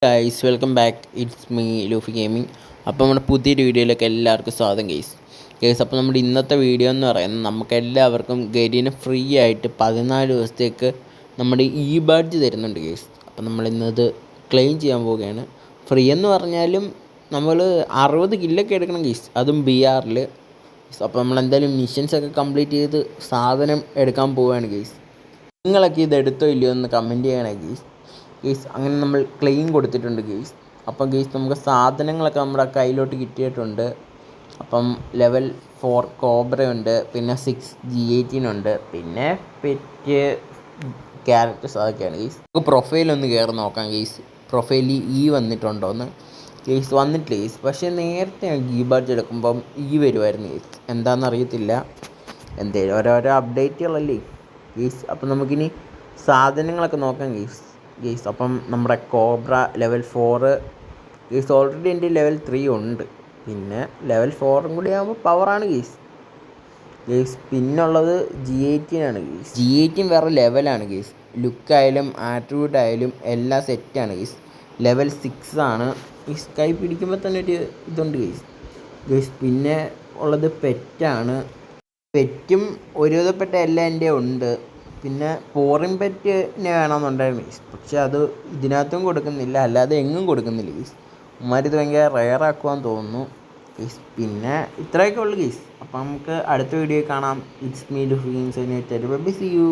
Guys welcome back. It's me Luffy gaming. അപ്പോൾ നമ്മുടെ പുതിയൊരു വീഡിയോയിലേക്ക് എല്ലാവർക്കും സ്വാഗതം ഗൈസ്. അപ്പോൾ നമ്മുടെ ഇന്നത്തെ വീഡിയോ എന്ന് പറയുന്നത് നമുക്കെല്ലാവർക്കും ഗരീനെ ഫ്രീ ആയിട്ട് 14 ദിവസത്തേക്ക് നമ്മുടെ ബാഡ്ജ് തരുന്നുണ്ട് ഗൈസ്. അപ്പോൾ നമ്മളിന്നത് ക്ലെയിം ചെയ്യാൻ പോവുകയാണ്. ഫ്രീ എന്ന് പറഞ്ഞാലും നമ്മൾ 60 കില്ലൊക്കെ എടുക്കണം ഗൈസ്, അതും BR-ൽ. അപ്പോൾ നമ്മളെന്തായാലും മിഷൻസൊക്കെ കംപ്ലീറ്റ് ചെയ്ത് സാധനം എടുക്കാൻ പോവുകയാണ് ഗൈസ്. നിങ്ങളൊക്കെ ഇത് എടുത്തോ ഇല്ലയോ എന്ന് കമൻറ്റ് ചെയ്യണേ ഗെയ്സ്. അങ്ങനെ നമ്മൾ ക്ലെയിം കൊടുത്തിട്ടുണ്ട് ഗെയ്സ്. അപ്പം ഗെയ്സ് നമുക്ക് സാധനങ്ങളൊക്കെ നമ്മുടെ കയ്യിലോട്ട് കിട്ടിയിട്ടുണ്ട്. അപ്പം ലെവൽ 4 കോബ്രയുണ്ട്, പിന്നെ 6 G18 ഉണ്ട്, പിന്നെ പെറ്റ് ക്യാരക്ടേഴ്സ് അതൊക്കെയാണ് ഗെയ്സ്. നമുക്ക് പ്രൊഫൈലൊന്ന് കയറി നോക്കാം ഗെയ്സ്. പ്രൊഫൈലിൽ വന്നിട്ടുണ്ടോയെന്ന്. ഗെയ്സ് വന്നിട്ടില്ല ഗെയ്സ്, പക്ഷേ നേരത്തെ ബാഡ്ജ് എടുക്കുമ്പം വരുമായിരുന്നു ഗെയ്സ്. എന്താണെന്ന് അറിയത്തില്ല, എന്തേലും ഓരോരോ അപ്ഡേറ്റുകളല്ലേ ഗെയ്സ്. അപ്പം നമുക്കിനി സാധനങ്ങളൊക്കെ നോക്കാം ഗെയ്സ്. അപ്പം നമ്മുടെ കോബ്ര ലെവൽ 4 ഗെയ്സ്. ഓൾറെഡി എൻ്റെ ലെവൽ 3 ഉണ്ട്, പിന്നെ ലെവൽ 4 കൂടി ആകുമ്പോൾ പവറാണ് ഗെയ്സ്. പിന്നുള്ളത് G18 ആണ് ഗെയ്സ്. G18 വേറെ ലെവലാണ് ഗെയ്സ്. ലുക്കായാലും ആട്രിബ്യൂട്ട് ആയാലും എല്ലാം സെറ്റാണ് ഗെയ്സ്. ലെവൽ 6 ആണ് ഗെയ്സ്. കൈ പിടിക്കുമ്പോൾ തന്നെ ഒരു ഇതുണ്ട് ഗെയ്സ്. പിന്നെ ഉള്ളത് പെറ്റാണ്. പെറ്റും ഒരുവിധപ്പെട്ട എല്ലാം എൻ്റെ ഉണ്ട്. പിന്നെ പോറിംഗ് പെറ്റിനെ വേണമെന്നുണ്ടായിരുന്നു ഗീസ്, പക്ഷെ അത് ഇതിനകത്തും കൊടുക്കുന്നില്ല, അല്ലാതെ എങ്ങും കൊടുക്കുന്നില്ല ഗീസ്. ഉമ്മാരിത് ഭയങ്കര റെയറാക്കുവാന്ന് തോന്നുന്നു ഗീസ്. പിന്നെ ഇത്രയൊക്കെ ഉള്ളു ഗീസ്. അപ്പം നമുക്ക് അടുത്ത വീഡിയോ കാണാം. It's me Luffy games. See U.